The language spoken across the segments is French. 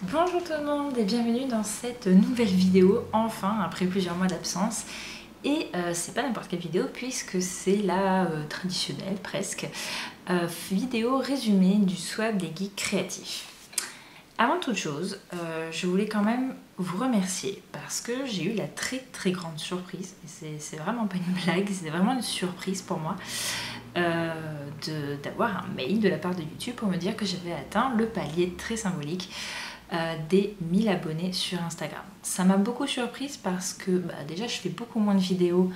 Bonjour tout le monde et bienvenue dans cette nouvelle vidéo, enfin après plusieurs mois d'absence. Et c'est pas n'importe quelle vidéo puisque c'est la traditionnelle presque vidéo résumée du swap des geeks créatifs. Avant toute chose, je voulais quand même vous remercier parce que j'ai eu la très grande surprise, et c'est vraiment pas une blague, c'est vraiment une surprise pour moi, d'avoir un mail de la part de YouTube pour me dire que j'avais atteint le palier très symbolique des 1000 abonnés sur Instagram. Ça m'a beaucoup surprise parce que déjà je fais beaucoup moins de vidéos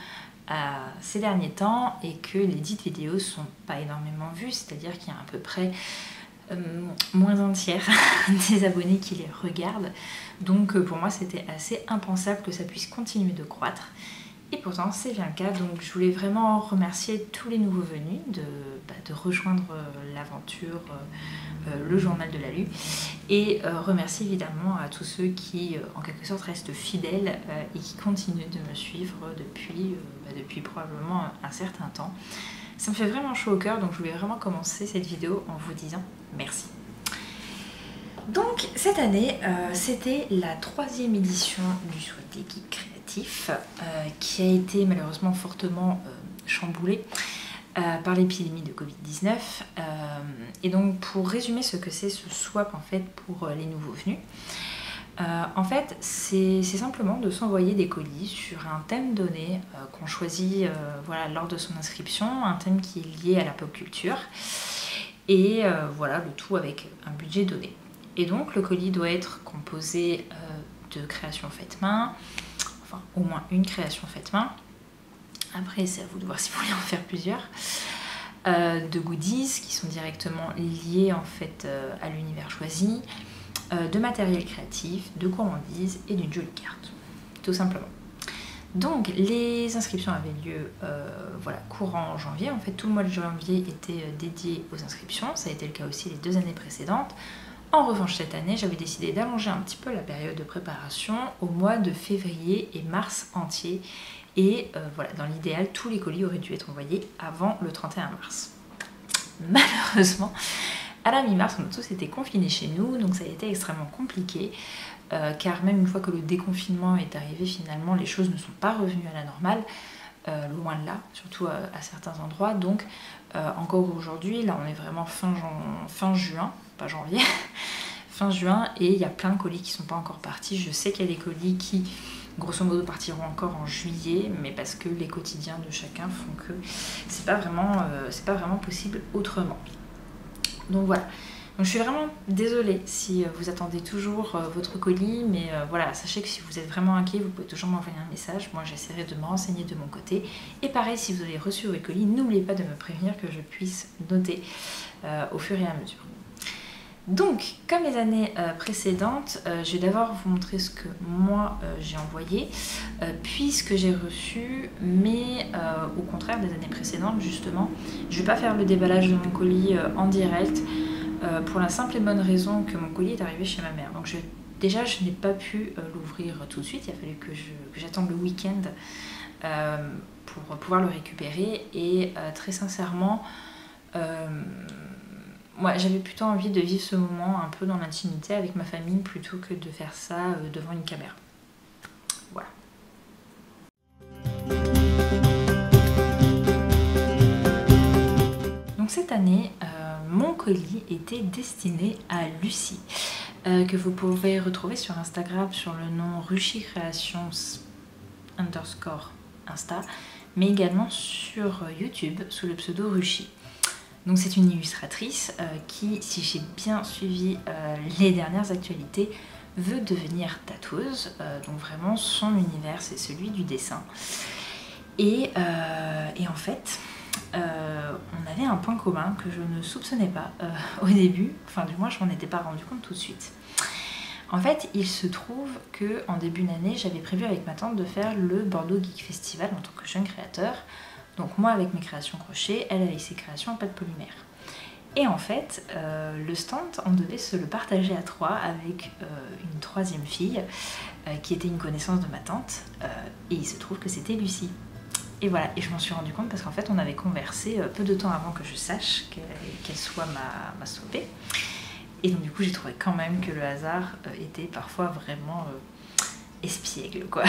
ces derniers temps et que les dites vidéos sont pas énormément vues, c'est-à-dire qu'il y a à peu près moins d'un tiers des abonnés qui les regardent. Donc pour moi c'était assez impensable que ça puisse continuer de croître. Et pourtant c'est bien le cas, donc je voulais vraiment remercier tous les nouveaux venus de rejoindre l'aventure, le journal de Lalu, et remercier évidemment à tous ceux qui en quelque sorte restent fidèles et qui continuent de me suivre depuis probablement un certain temps. Ça me fait vraiment chaud au cœur, donc je voulais vraiment commencer cette vidéo en vous disant merci. Donc cette année, c'était la 3e édition du Swap des geeks créatifs qui a été malheureusement fortement chamboulée par l'épidémie de Covid-19. Et donc pour résumer ce que c'est ce swap en fait pour les nouveaux venus, en fait c'est simplement de s'envoyer des colis sur un thème donné qu'on choisit voilà, lors de son inscription, un thème qui est lié à la pop culture, et voilà, le tout avec un budget donné. Et donc le colis doit être composé de créations faites main, enfin au moins une création faite main. Après c'est à vous de voir si vous voulez en faire plusieurs. De goodies qui sont directement liés en fait à l'univers choisi, de matériel créatif, de gourmandises et d'une jolie carte, tout simplement. Donc les inscriptions avaient lieu voilà, courant janvier. En fait tout le mois de janvier était dédié aux inscriptions, ça a été le cas aussi les 2 années précédentes. En revanche cette année j'avais décidé d'allonger un petit peu la période de préparation au mois de février et mars entier. Et voilà, dans l'idéal, tous les colis auraient dû être envoyés avant le 31 mars. Malheureusement, à la mi-mars, on a tous été confinés chez nous, donc ça a été extrêmement compliqué, car même une fois que le déconfinement est arrivé, finalement, les choses ne sont pas revenues à la normale, loin de là, surtout à certains endroits. Donc, encore aujourd'hui, là, on est vraiment fin juin, pas janvier, fin juin, et il y a plein de colis qui ne sont pas encore partis. Je sais qu'il y a des colis qui grosso modo partiront encore en juillet, mais parce que les quotidiens de chacun font que c'est pas vraiment possible autrement. Donc voilà, donc je suis vraiment désolée si vous attendez toujours votre colis, mais voilà, sachez que si vous êtes vraiment inquiet, vous pouvez toujours m'envoyer un message. Moi j'essaierai de me renseigner de mon côté, et pareil, si vous avez reçu votre colis, n'oubliez pas de me prévenir que je puisse noter au fur et à mesure. Donc, comme les années précédentes, je vais d'abord vous montrer ce que moi j'ai envoyé, puisque j'ai reçu, mais au contraire des années précédentes justement, je ne vais pas faire le déballage de mon colis en direct, pour la simple et bonne raison que mon colis est arrivé chez ma mère. Donc déjà je n'ai pas pu l'ouvrir tout de suite, il a fallu que j'attende le week-end pour pouvoir le récupérer, et très sincèrement, moi j'avais plutôt envie de vivre ce moment un peu dans l'intimité avec ma famille plutôt que de faire ça devant une caméra. Voilà. Donc cette année, mon colis était destiné à Lucie, que vous pouvez retrouver sur Instagram sur le nom ruchicreations_Insta, mais également sur YouTube sous le pseudo Ruchi. Donc c'est une illustratrice qui, si j'ai bien suivi les dernières actualités, veut devenir tatoueuse. Donc vraiment son univers c'est celui du dessin. Et en fait, on avait un point commun que je ne soupçonnais pas au début, enfin du moins je m'en étais pas rendu compte tout de suite. En fait, il se trouve qu'en début d'année, j'avais prévu avec ma tante de faire le Bordeaux Geek Festival en tant que jeune créateur. Donc moi avec mes créations crochet, elle avec ses créations en pâte polymère. Et en fait, le stand, on devait se le partager à 3 avec une 3e fille qui était une connaissance de ma tante, et il se trouve que c'était Lucie. Et voilà, et je m'en suis rendu compte parce qu'en fait on avait conversé peu de temps avant que je sache qu'elle soit ma stoppée. Et donc du coup j'ai trouvé quand même que le hasard était parfois vraiment espiègle quoi.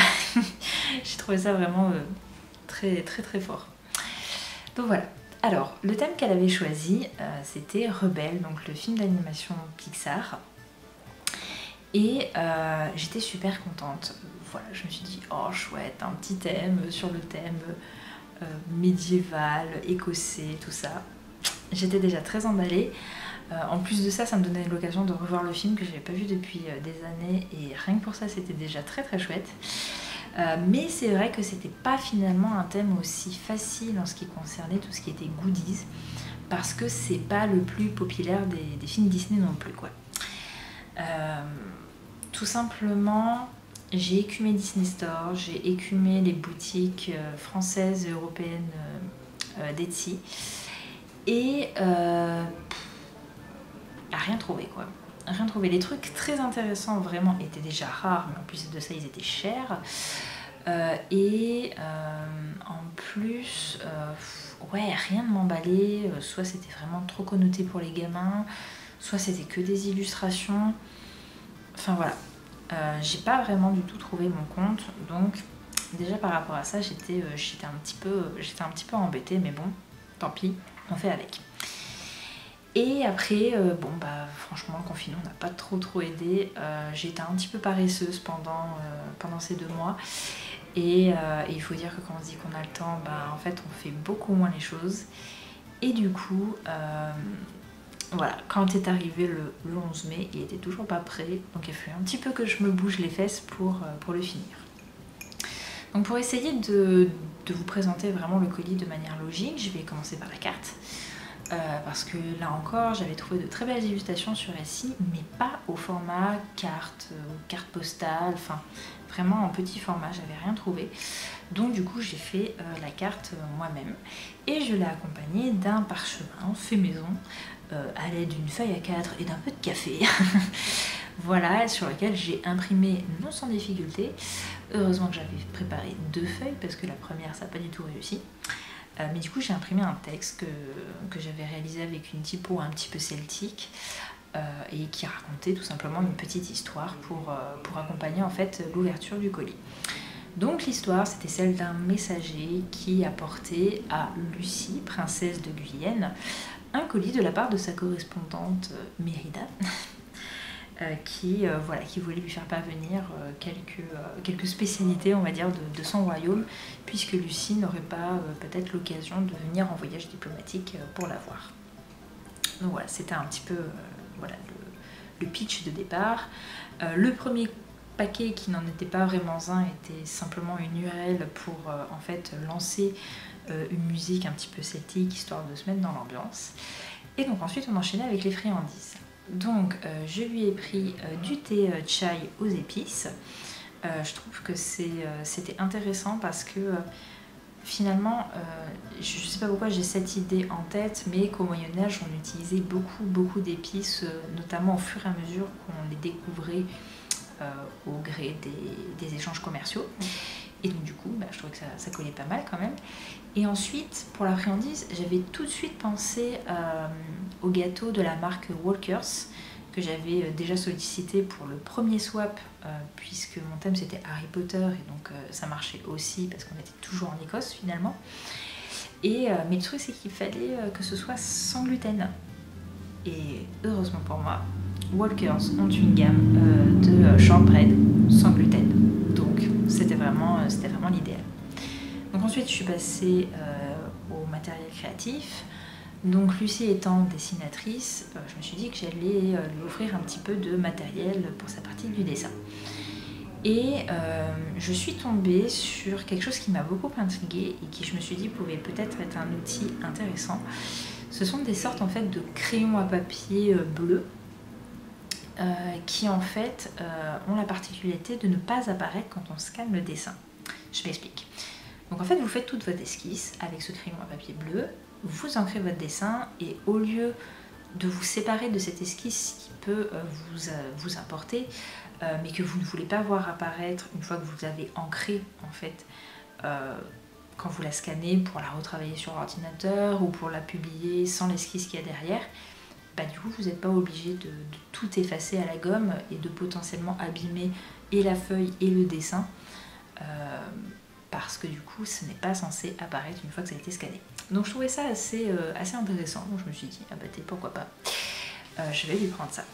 J'ai trouvé ça vraiment très très très fort. Donc voilà. Alors le thème qu'elle avait choisi c'était Rebelle, donc le film d'animation Pixar. Et j'étais super contente. Voilà, je me suis dit oh chouette, un petit thème sur le thème médiéval, écossais, tout ça. J'étais déjà très emballée. En plus de ça, ça me donnait l'occasion de revoir le film que je n'avais pas vu depuis des années et rien que pour ça, c'était déjà très très chouette. Mais c'est vrai que c'était pas finalement un thème aussi facile en ce qui concernait tout ce qui était goodies parce que c'est pas le plus populaire des films Disney non plus quoi. Tout simplement, j'ai écumé Disney Store, j'ai écumé les boutiques françaises et européennes d'Etsy et rien trouvé quoi. Rien trouvé. Les trucs très intéressants vraiment étaient déjà rares, mais en plus de ça ils étaient chers. En plus, ouais, rien ne m'emballait. Soit c'était vraiment trop connoté pour les gamins, soit c'était que des illustrations. Enfin voilà. J'ai pas vraiment du tout trouvé mon compte, donc déjà par rapport à ça j'étais un petit peu embêtée, mais bon, tant pis, on fait avec. Et après, bon bah franchement le confinement n'a pas trop aidé. J'ai été un petit peu paresseuse pendant ces 2 mois. Et il faut dire que quand on se dit qu'on a le temps, bah, en fait on fait beaucoup moins les choses. Et du coup, voilà, quand est arrivé le 11 mai, il était toujours pas prêt. Donc il a fallu un petit peu que je me bouge les fesses pour le finir. Donc pour essayer de vous présenter vraiment le colis de manière logique, je vais commencer par la carte. Parce que là encore j'avais trouvé de très belles illustrations sur Etsy, mais pas au format carte postale, enfin vraiment en petit format, j'avais rien trouvé. Donc du coup j'ai fait la carte moi-même et je l'ai accompagnée d'un parchemin fait maison à l'aide d'une feuille A4 et d'un peu de café. Voilà, sur lequel j'ai imprimé non sans difficulté. Heureusement que j'avais préparé 2 feuilles parce que la première ça n'a pas du tout réussi. Mais du coup j'ai imprimé un texte que j'avais réalisé avec une typo un petit peu celtique et qui racontait tout simplement une petite histoire pour accompagner en fait l'ouverture du colis. Donc l'histoire c'était celle d'un messager qui apportait à Lucie, princesse de Guyenne, un colis de la part de sa correspondante Mérida. Qui voulait lui faire parvenir quelques spécialités, on va dire, de son royaume, puisque Lucie n'aurait pas peut-être l'occasion de venir en voyage diplomatique pour la voir. Donc voilà, c'était un petit peu le pitch de départ. Le premier paquet, qui n'en était pas vraiment un, était simplement une URL pour en fait lancer une musique un petit peu celtique, histoire de se mettre dans l'ambiance. Et donc ensuite on enchaînait avec les friandises. Donc je lui ai pris du thé chai aux épices. Je trouve que c'était intéressant parce que finalement, je ne sais pas pourquoi j'ai cette idée en tête, mais qu'au Moyen-Âge on utilisait beaucoup d'épices, notamment au fur et à mesure qu'on les découvrait au gré des échanges commerciaux. Et donc du coup, je trouvais que ça collait pas mal quand même. Et ensuite, pour la friandise, j'avais tout de suite pensé au gâteau de la marque Walkers, que j'avais déjà sollicité pour le premier swap, puisque mon thème c'était Harry Potter, et donc ça marchait aussi parce qu'on était toujours en Écosse finalement. Mais le truc c'est qu'il fallait que ce soit sans gluten. Et heureusement pour moi, Walkers ont une gamme de shortbread sans gluten. Donc c'était vraiment l'idéal. Donc ensuite je suis passée au matériel créatif. Donc Lucie étant dessinatrice, je me suis dit que j'allais lui offrir un petit peu de matériel pour sa pratique du dessin. Et je suis tombée sur quelque chose qui m'a beaucoup intriguée et qui je me suis dit pouvait peut-être être un outil intéressant. Ce sont des sortes en fait de crayons à papier bleus qui en fait ont la particularité de ne pas apparaître quand on scanne le dessin. Je m'explique. Donc en fait vous faites toute votre esquisse avec ce crayon à papier bleu, vous ancrez votre dessin et au lieu de vous séparer de cette esquisse qui peut vous importer, mais que vous ne voulez pas voir apparaître une fois que vous avez ancré en fait quand vous la scannez pour la retravailler sur l'ordinateur ou pour la publier sans l'esquisse qu'il y a derrière, du coup vous n'êtes pas obligé de tout effacer à la gomme et de potentiellement abîmer et la feuille et le dessin, parce que du coup ce n'est pas censé apparaître une fois que ça a été scanné. Donc je trouvais ça assez intéressant, donc je me suis dit ah bah pourquoi pas, je vais lui prendre ça.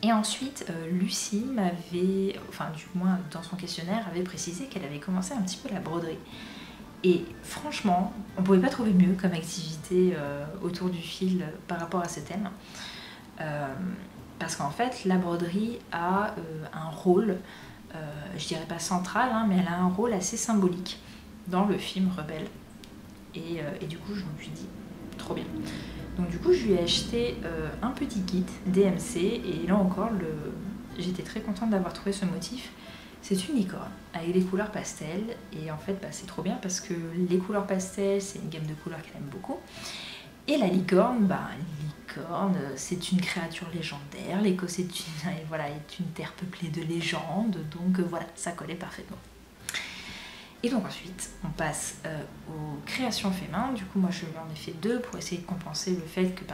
Et ensuite Lucie m'avait, enfin du moins dans son questionnaire, avait précisé qu'elle avait commencé un petit peu la broderie. Et franchement, on ne pouvait pas trouver mieux comme activité autour du fil par rapport à ce thème. Parce qu'en fait, la broderie a un rôle, je dirais pas central, hein, mais elle a un rôle assez symbolique dans le film Rebelle. Et du coup, je me suis dit, trop bien. Donc du coup, je lui ai acheté un petit kit DMC, et là encore, j'étais très contente d'avoir trouvé ce motif. C'est une licorne avec des couleurs pastel, et en fait bah, c'est trop bien parce que les couleurs pastel c'est une gamme de couleurs qu'elle aime beaucoup, et la licorne, c'est une créature légendaire. L'Écosse est une terre peuplée de légendes, donc voilà, ça collait parfaitement. Et donc ensuite on passe aux créations fait main. Du coup moi je lui en ai fait 2 pour essayer de compenser le fait que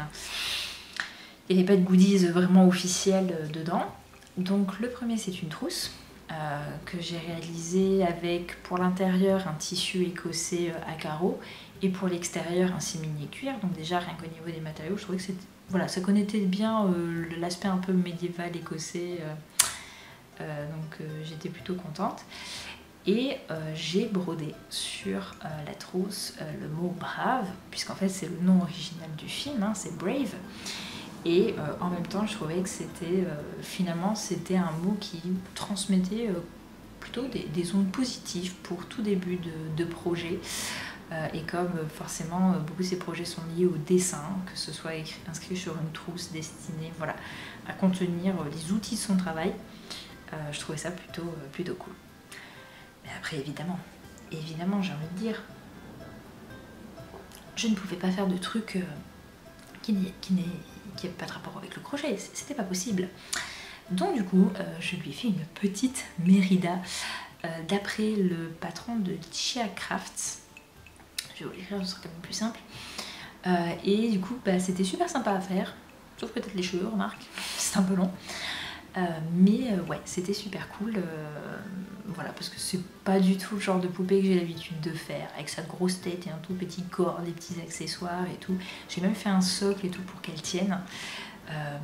il n'y avait pas de goodies vraiment officiels dedans. Donc le premier c'est une trousse que j'ai réalisé avec pour l'intérieur un tissu écossais à carreaux et pour l'extérieur un simili cuir. Donc déjà rien qu'au niveau des matériaux je trouvais que voilà, ça connectait bien l'aspect un peu médiéval écossais, donc j'étais plutôt contente. Et j'ai brodé sur la trousse le mot brave, puisqu'en fait c'est le nom original du film, hein, c'est Brave. Et en même temps, je trouvais que finalement, c'était un mot qui transmettait plutôt des ondes positives pour tout début de projet. Et comme forcément, beaucoup de ces projets sont liés au dessin, que ce soit inscrit sur une trousse destinée à contenir les outils de son travail, je trouvais ça plutôt cool. Mais après, évidemment, j'ai envie de dire, je ne pouvais pas faire de trucs qui n'avait pas de rapport avec le crochet, c'était pas possible. Donc du coup, je lui ai fait une petite mérida d'après le patron de Chia Crafts. Je vais vous l'écrire, ce sera quand même plus simple. Et du coup, c'était super sympa à faire, sauf peut-être les cheveux, remarque, c'est un peu long. Mais ouais, c'était super cool, voilà, parce que c'est pas du tout le genre de poupée que j'ai l'habitude de faire, avec sa grosse tête et un tout petit corps, des petits accessoires et tout. J'ai même fait un socle et tout pour qu'elle tienne,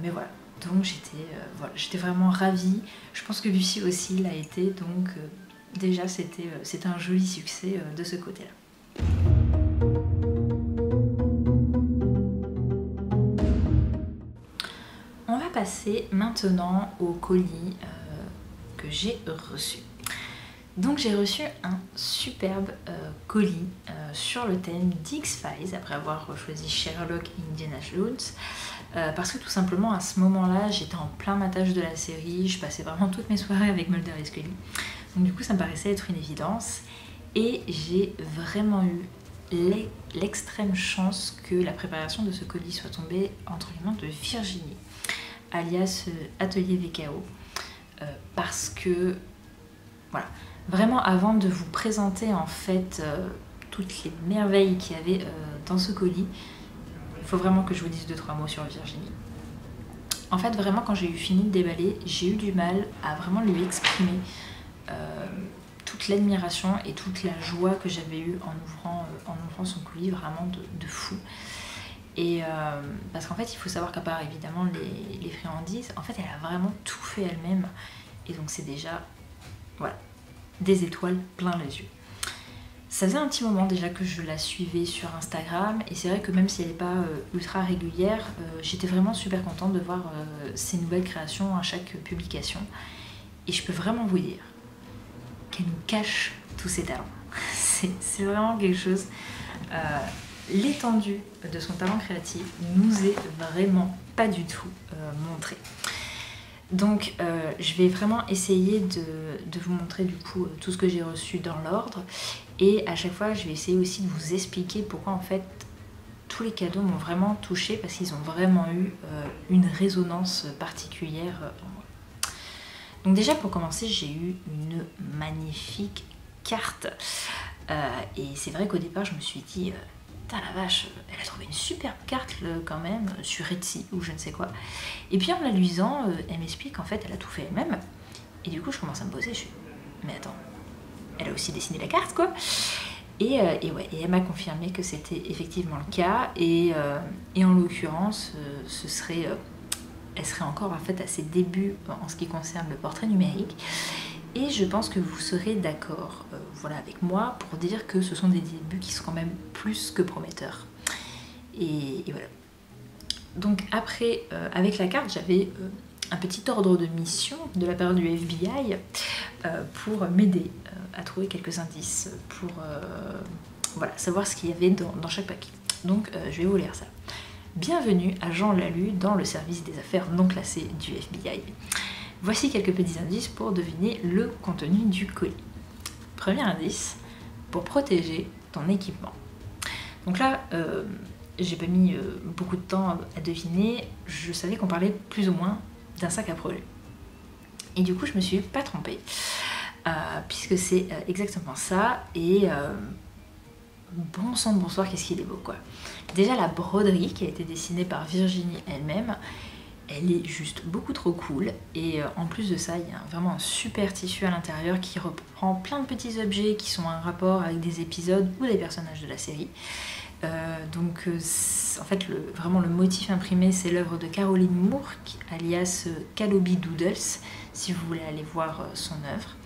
mais voilà. Donc j'étais vraiment ravie. Je pense que Lucie aussi l'a été, donc déjà c'était un joli succès de ce côté-là. On va passer maintenant au colis que j'ai reçu. Donc j'ai reçu un superbe colis sur le thème d'X-Files, après avoir choisi Sherlock et Indiana Jones, parce que tout simplement à ce moment-là j'étais en plein matage de la série, je passais vraiment toutes mes soirées avec Mulder et Scully, donc du coup ça me paraissait être une évidence, et j'ai vraiment eu l'extrême chance que la préparation de ce colis soit tombée entre les mains de Virginie, alias Atelier VKO, parce que voilà, vraiment avant de vous présenter en fait toutes les merveilles qu'il y avait dans ce colis, il faut vraiment que je vous dise 2-3 mots sur Virginie. En fait vraiment quand j'ai eu fini de déballer, j'ai eu du mal à vraiment lui exprimer toute l'admiration et toute la joie que j'avais eue en ouvrant son colis, vraiment de fou. Et parce qu'en fait il faut savoir qu'à part évidemment les friandises, en fait elle a vraiment tout fait elle-même, et donc c'est déjà voilà, des étoiles plein les yeux. Ça faisait un petit moment déjà que je la suivais sur Instagram, et c'est vrai que même si elle n'est pas ultra régulière, j'étais vraiment super contente de voir ses nouvelles créations à chaque publication, et je peux vraiment vous dire qu'elle nous cache tous ses talents. C'est vraiment quelque chose. L'étendue de son talent créatif nous est vraiment pas du tout montrée. Donc je vais vraiment essayer de vous montrer du coup tout ce que j'ai reçu dans l'ordre, et à chaque fois je vais essayer aussi de vous expliquer pourquoi en fait tous les cadeaux m'ont vraiment touchée, parce qu'ils ont vraiment eu une résonance particulière en moi. Donc déjà pour commencer, j'ai eu une magnifique carte, et c'est vrai qu'au départ je me suis dit putain la vache, elle a trouvé une superbe carte quand même sur Etsy ou je ne sais quoi. Et puis en la lisant, elle m'explique qu'en fait elle a tout fait elle-même. Et du coup je commence à me poser, je suis mais attends, elle a aussi dessiné la carte quoi. Et elle m'a confirmé que c'était effectivement le cas. Et en l'occurrence, elle serait encore en fait à ses débuts en ce qui concerne le portrait numérique. Et je pense que vous serez d'accord voilà, avec moi pour dire que ce sont des débuts qui sont quand même plus que prometteurs. Et voilà. Donc après, avec la carte, j'avais un petit ordre de mission de la part du FBI pour m'aider à trouver quelques indices pour voilà, savoir ce qu'il y avait dans chaque paquet. Donc je vais vous lire ça. Bienvenue à Jean Lalu dans le service des affaires non classées du FBI. Voici quelques petits indices pour deviner le contenu du colis. Premier indice, pour protéger ton équipement. Donc là, j'ai pas mis beaucoup de temps à deviner, je savais qu'on parlait plus ou moins d'un sac à projet. Et du coup, je me suis pas trompée, puisque c'est exactement ça. Et bon sang de bonsoir, qu'est-ce qu'il est beau quoi. Déjà la broderie qui a été dessinée par Virginie elle-même, elle est juste beaucoup trop cool. Et en plus de ça, il y a vraiment un super tissu à l'intérieur qui reprend plein de petits objets qui sont en rapport avec des épisodes ou des personnages de la série. En fait, vraiment le motif imprimé, c'est l'œuvre de Caroline Moore, alias Caloby Doodles, si vous voulez aller voir son œuvre.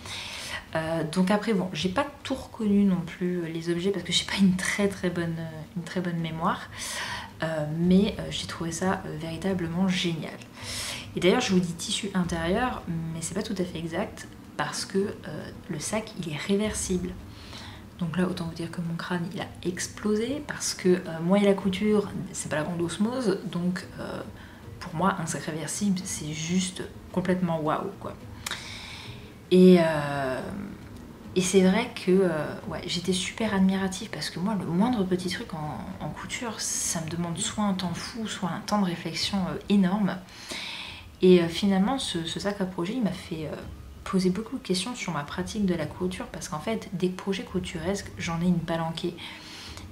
Donc après, bon, j'ai pas tout reconnu non plus les objets parce que j'ai pas une très bonne mémoire, mais j'ai trouvé ça véritablement génial. Et d'ailleurs, je vous dis tissu intérieur, mais c'est pas tout à fait exact parce que le sac, il est réversible. Donc là, autant vous dire que mon crâne, il a explosé parce que moi et la couture, c'est pas la grande osmose. Donc pour moi, un sac réversible, c'est juste complètement waouh, quoi. Et c'est vrai que ouais, j'étais super admirative parce que moi, le moindre petit truc en couture, ça me demande soit un temps fou, soit un temps de réflexion énorme. Et finalement, ce sac à projet, il m'a fait poser beaucoup de questions sur ma pratique de la couture parce qu'en fait, des projets couturesques, j'en ai une palanquée.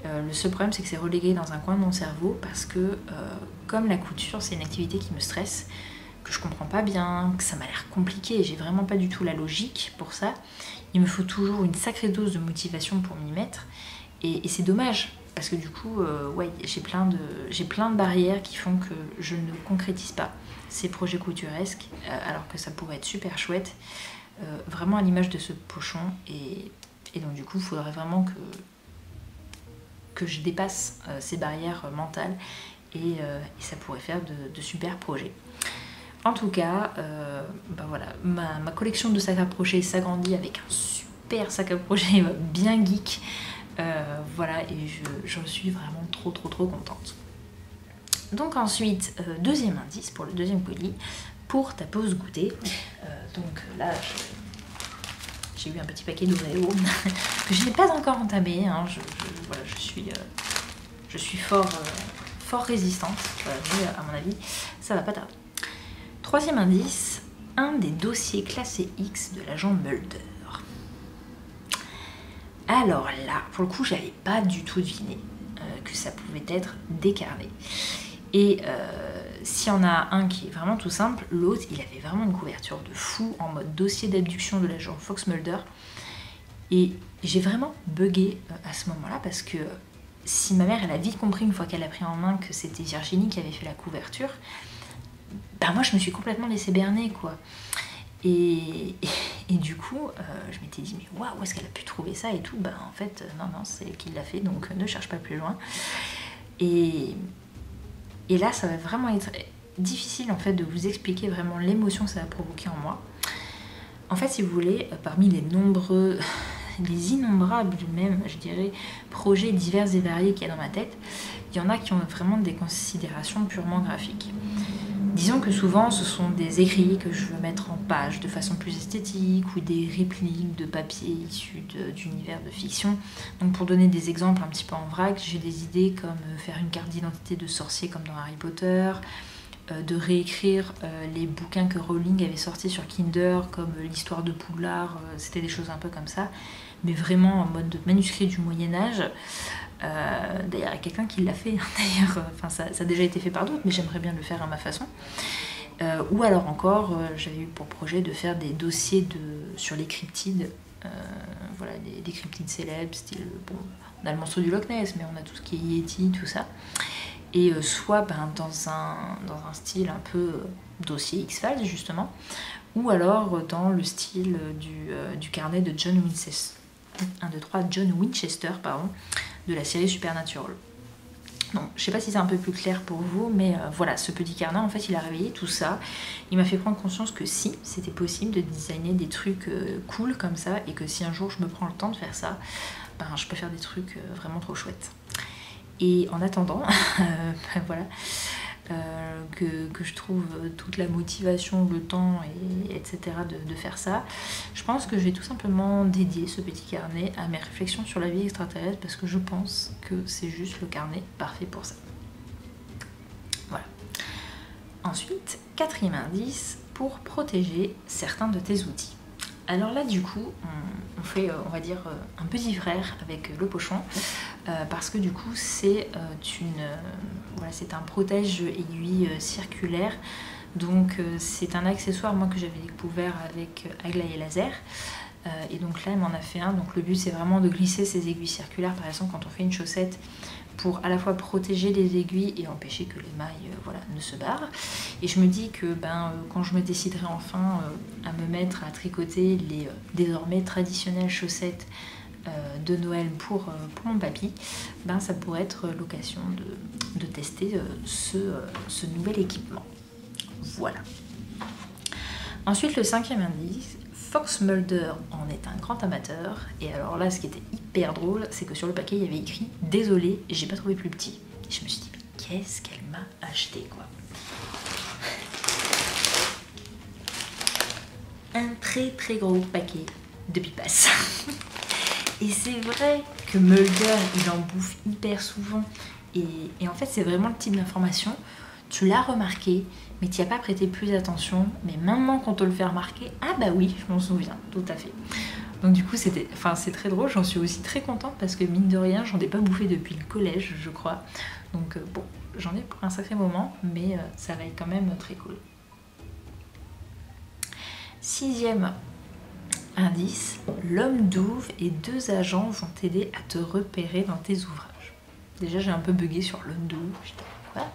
Le seul problème, c'est que c'est relégué dans un coin de mon cerveau parce que comme la couture, c'est une activité qui me stresse, que je comprends pas bien, que ça m'a l'air compliqué et j'ai vraiment pas du tout la logique pour ça, il me faut toujours une sacrée dose de motivation pour m'y mettre et c'est dommage parce que du coup, ouais, j'ai plein de barrières qui font que je ne concrétise pas ces projets couturesques alors que ça pourrait être super chouette, vraiment à l'image de ce pochon et donc du coup, il faudrait vraiment que je dépasse ces barrières mentales et ça pourrait faire de super projets. En tout cas, bah voilà, ma collection de sacs à projet s'agrandit avec un super sac à projet bien geek. Voilà, et j'en suis vraiment trop contente. Donc ensuite, deuxième indice pour le deuxième colis, pour ta pause goûter. Donc là, j'ai eu un petit paquet d'Oreo que je n'ai pas encore entamé. Hein. Voilà, je suis fort résistante, mais à mon avis, ça va pas tarder. Troisième indice, un des dossiers classés X de l'agent Mulder. Alors là, pour le coup, j'avais pas du tout deviné que ça pouvait être décarné. Et s'il y en a un qui est vraiment tout simple, l'autre, il avait vraiment une couverture de fou en mode dossier d'abduction de l'agent Fox Mulder. Et j'ai vraiment bugué à ce moment-là parce que si ma mère, elle a vite compris une fois qu'elle a pris en main que c'était Virginie qui avait fait la couverture, bah moi je me suis complètement laissée berner quoi. Et du coup, je m'étais dit, mais waouh, où est-ce qu'elle a pu trouver ça et tout? Ben en fait, non, c'est elle qui l'a fait, donc ne cherche pas plus loin. Et là, ça va vraiment être difficile en fait de vous expliquer vraiment l'émotion que ça a provoqué en moi. En fait, si vous voulez, parmi les innombrables même, je dirais, projets divers et variés qu'il y a dans ma tête, il y en a qui ont vraiment des considérations purement graphiques. Disons que souvent, ce sont des écrits que je veux mettre en page de façon plus esthétique ou des répliques de papier issus d'univers de fiction. Donc pour donner des exemples un petit peu en vrac, j'ai des idées comme faire une carte d'identité de sorcier comme dans Harry Potter, de réécrire les bouquins que Rowling avait sortis sur Kinder comme l'histoire de Poudlard, c'était des choses un peu comme ça, mais vraiment en mode manuscrit du Moyen-Âge. D'ailleurs, il y a quelqu'un qui l'a fait, d'ailleurs, enfin, ça a déjà été fait par d'autres, mais j'aimerais bien le faire à ma façon. Ou alors encore, j'avais eu pour projet de faire des dossiers sur les cryptides, voilà, des cryptides célèbres, style, bon, on a le monstre du Loch Ness, mais on a tout ce qui est Yeti, tout ça. Et soit dans un style un peu dossier X-Files, justement, ou alors dans le style du carnet de John Winchester, pardon, de la série Supernatural. Donc, je sais pas si c'est un peu plus clair pour vous, mais voilà, ce petit carnet, en fait, il a réveillé tout ça. Il m'a fait prendre conscience que si, c'était possible de designer des trucs cool comme ça, et que si un jour je me prends le temps de faire ça, ben, je peux faire des trucs vraiment trop chouettes. Et en attendant, voilà, que je trouve toute la motivation, le temps, etc. de faire ça, je pense que je vais tout simplement dédier ce petit carnet à mes réflexions sur la vie extraterrestre, parce que je pense que c'est juste le carnet parfait pour ça. Voilà. Ensuite, 4e indice, pour protéger certains de tes outils. Alors là, du coup, on fait, on va dire, un petit frère avec le pochon, parce que du coup, c'est voilà, c'est un protège-aiguille circulaire. Donc, c'est un accessoire, moi, que j'avais découvert avec Aglaé Laser. Et donc là, elle m'en a fait un. Donc le but, c'est vraiment de glisser ces aiguilles circulaires, par exemple, quand on fait une chaussette, pour à la fois protéger les aiguilles et empêcher que les mailles voilà, ne se barrent. Et je me dis que quand je me déciderai enfin à me mettre à tricoter les désormais traditionnelles chaussettes de Noël pour mon papy, ça pourrait être l'occasion de tester ce nouvel équipement. Voilà. Ensuite, le 5e indice, Fox Mulder en est un grand amateur. Et alors là, ce qui était hyper drôle, c'est que sur le paquet, il y avait écrit « Désolé, j'ai pas trouvé plus petit ». Et je me suis dit « Qu'est-ce qu'elle m'a acheté, quoi ?» Un très très gros paquet de pipasses. Et c'est vrai que Mulder, il en bouffe hyper souvent. Et en fait, c'est vraiment le type d'information, tu l'as remarqué, mais tu n'y as pas prêté plus attention. Mais maintenant qu'on te le fait remarquer, ah bah oui, je m'en souviens, tout à fait. Donc du coup, c'est très drôle, j'en suis aussi très contente parce que mine de rien, j'en ai pas bouffé depuis le collège, je crois. Donc bon, j'en ai pour un sacré moment, mais ça va être quand même très cool. 6e indice, l'homme douve et 2 agents vont t'aider à te repérer dans tes ouvrages. Déjà, j'ai un peu bugué sur l'homme douve, j'étais quoi ?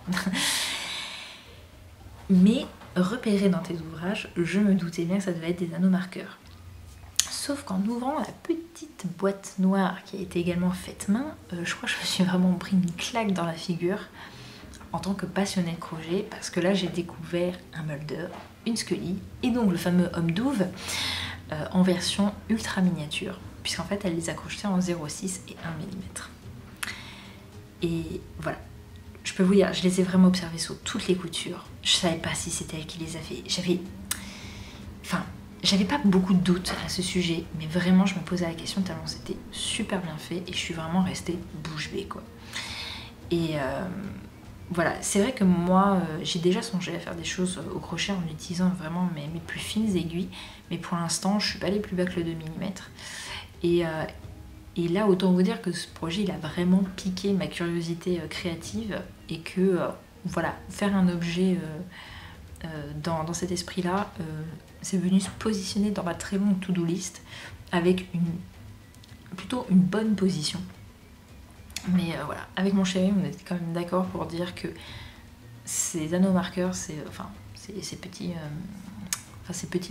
Mais repérer dans tes ouvrages, je me doutais bien que ça devait être des anneaux marqueurs. Sauf qu'en ouvrant la petite boîte noire qui a été également faite main, je crois que je me suis vraiment pris une claque dans la figure en tant que passionnée de crochet, parce que là j'ai découvert un Mulder, une Scully et donc le fameux homme douve en version ultra miniature, puisqu'en fait elle les a crochetés en 0,6 et 1 mm. Et voilà. Je peux vous dire, je les ai vraiment observés sous toutes les coutures. Je savais pas si c'était elle qui les avait. J'avais pas beaucoup de doutes à ce sujet, mais vraiment je me posais la question tellement c'était super bien fait et je suis vraiment restée bouche bée, quoi. Et voilà, c'est vrai que moi j'ai déjà songé à faire des choses au crochet en utilisant vraiment mes plus fines aiguilles, mais pour l'instant je suis pas allée plus bas que le 2 mm. Et là, autant vous dire que ce projet, il a vraiment piqué ma curiosité créative et que, voilà, faire un objet dans cet esprit-là, c'est venu se positionner dans ma très longue to-do list avec plutôt une bonne position. Mais voilà, avec mon chéri, on était quand même d'accord pour dire que ces anneaux marqueurs, ces petits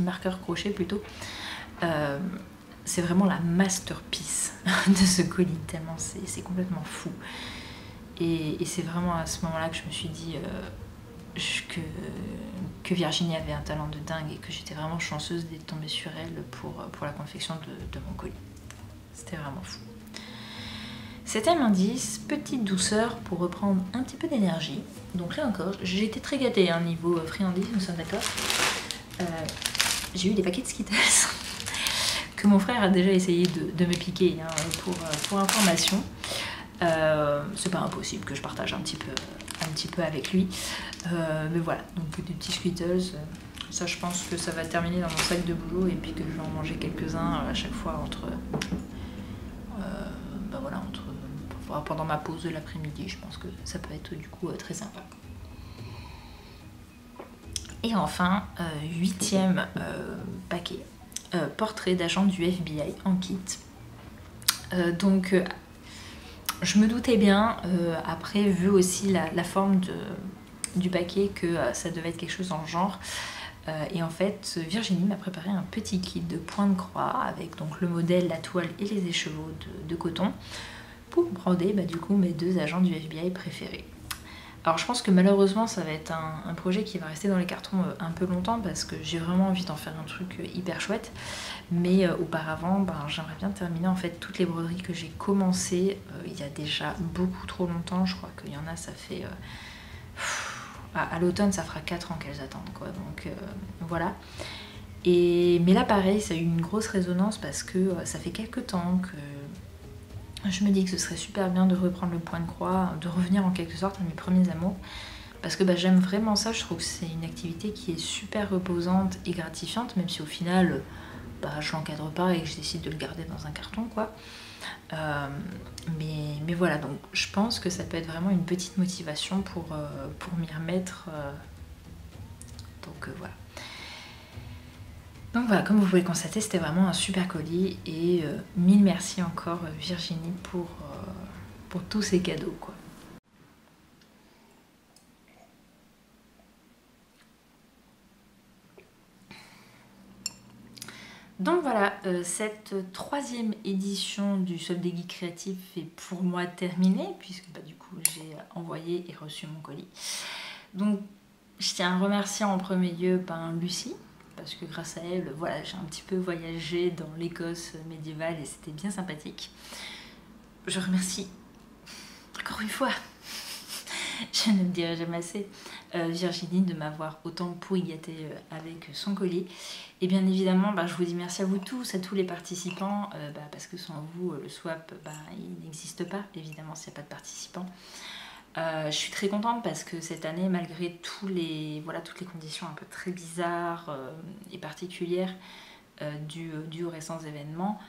marqueurs crochets plutôt, c'est vraiment la masterpiece de ce colis, tellement c'est complètement fou. Et c'est vraiment à ce moment-là que je me suis dit que Virginie avait un talent de dingue et que j'étais vraiment chanceuse d'être tombée sur elle pour la confection de mon colis. C'était vraiment fou. 7e indice, petite douceur pour reprendre un petit peu d'énergie. Donc là encore, j'ai été très gâtée niveau friandise, nous sommes d'accord. J'ai eu des paquets de Skittles que mon frère a déjà essayé de me piquer pour information. C'est pas impossible que je partage un petit peu avec lui. Mais voilà, donc des petits Skittles. Ça, je pense que ça va terminer dans mon sac de boulot et puis que je vais en manger quelques-uns à chaque fois pendant ma pause de l'après-midi. Je pense que ça peut être du coup très sympa. Et enfin, 8e paquet, portrait d'agent du FBI en kit. Donc je me doutais bien, après vu aussi la forme du paquet, que ça devait être quelque chose dans le genre. Et en fait, Virginie m'a préparé un petit kit de point de croix avec donc le modèle, la toile et les écheveaux de coton pour broder du coup mes 2 agents du FBI préférés. Alors je pense que malheureusement ça va être un projet qui va rester dans les cartons un peu longtemps parce que j'ai vraiment envie d'en faire un truc hyper chouette. Mais auparavant, j'aimerais bien terminer en fait toutes les broderies que j'ai commencées il y a déjà beaucoup trop longtemps. Je crois qu'il y en a, ça fait... à l'automne ça fera 4 ans qu'elles attendent quoi, donc voilà. Mais là pareil, ça a eu une grosse résonance parce que ça fait quelques temps que je me dis que ce serait super bien de reprendre le point de croix, de revenir en quelque sorte à mes premiers amours, parce que j'aime vraiment ça. Je trouve que c'est une activité qui est super reposante et gratifiante, même si au final je l'encadre pas et que je décide de le garder dans un carton quoi. Mais voilà, donc je pense que ça peut être vraiment une petite motivation pour m'y remettre. Donc voilà. Donc voilà, comme vous pouvez le constater, c'était vraiment un super colis et mille merci encore Virginie pour tous ces cadeaux quoi. Donc voilà, cette 3e édition du Solde des Geeks Créatifs est pour moi terminée, puisque du coup j'ai envoyé et reçu mon colis. Donc je tiens à remercier en premier lieu Lucie, parce que grâce à elle, voilà, j'ai un petit peu voyagé dans l'Écosse médiévale et c'était bien sympathique. Je remercie encore une fois, je ne le dirai jamais assez, Virginie de m'avoir autant pourri gâté avec son colis. Et bien évidemment, je vous dis merci à vous tous, à tous les participants, parce que sans vous, le swap, il n'existe pas, évidemment, s'il n'y a pas de participants. Je suis très contente parce que cette année, malgré toutes les conditions un peu très bizarres et particulières dues aux récents événements,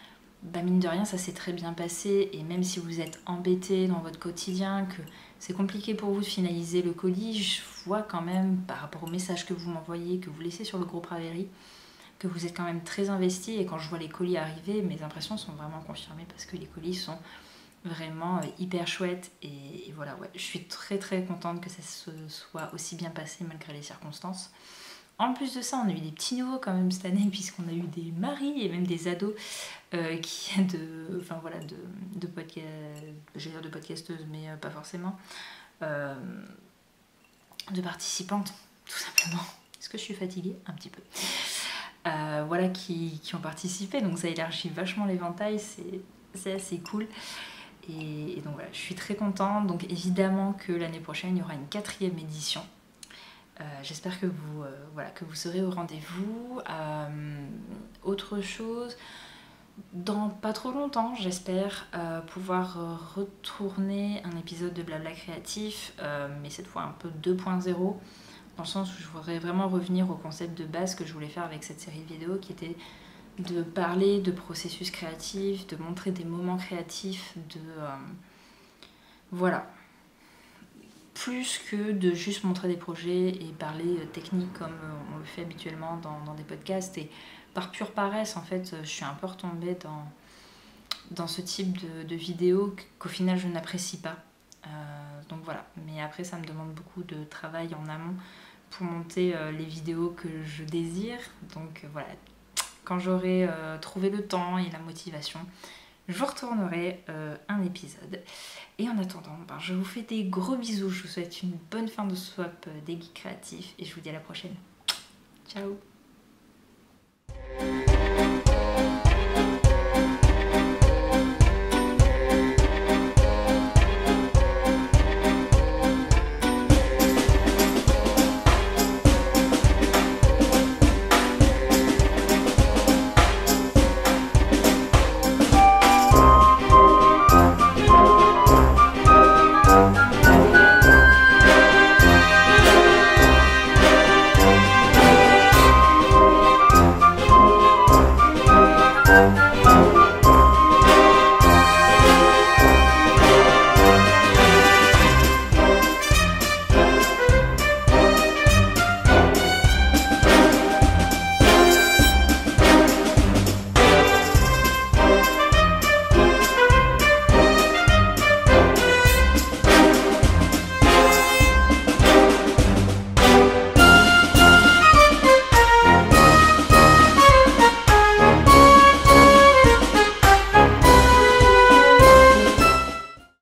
mine de rien, ça s'est très bien passé. Et même si vous êtes embêtés dans votre quotidien, que c'est compliqué pour vous de finaliser le colis, je vois quand même, par rapport aux messages que vous m'envoyez, que vous laissez sur le groupe Ravelry, que vous êtes quand même très investi. Et quand je vois les colis arriver, mes impressions sont vraiment confirmées parce que les colis sont vraiment hyper chouettes. Et voilà, ouais, je suis très très contente que ça se soit aussi bien passé malgré les circonstances. En plus de ça, on a eu des petits nouveaux quand même cette année, puisqu'on a eu des maris et même des ados de podcast, j'allais dire de podcasteuses, mais pas forcément, de participantes, tout simplement. Est-ce que je suis fatiguée? Un petit peu. Voilà, qui ont participé, donc ça élargit vachement l'éventail, c'est assez cool. Et donc voilà, je suis très contente. Donc évidemment que l'année prochaine, il y aura une 4e édition. J'espère que vous serez au rendez-vous. Autre chose, dans pas trop longtemps, j'espère pouvoir retourner un épisode de Blabla Créatif, mais cette fois un peu 2.0, dans le sens où je voudrais vraiment revenir au concept de base que je voulais faire avec cette série de vidéos, qui était de parler de processus créatifs, de montrer des moments créatifs, voilà. Plus que de juste montrer des projets et parler technique comme on le fait habituellement dans des podcasts. Et par pure paresse, en fait, je suis un peu retombée dans ce type de vidéos qu'au final je n'apprécie pas. Donc voilà, mais après ça me demande beaucoup de travail en amont pour monter les vidéos que je désire. Donc voilà, quand j'aurai trouvé le temps et la motivation, je vous retournerai un épisode. Et en attendant, je vous fais des gros bisous, je vous souhaite une bonne fin de swap des geeks créatifs et je vous dis à la prochaine. Ciao!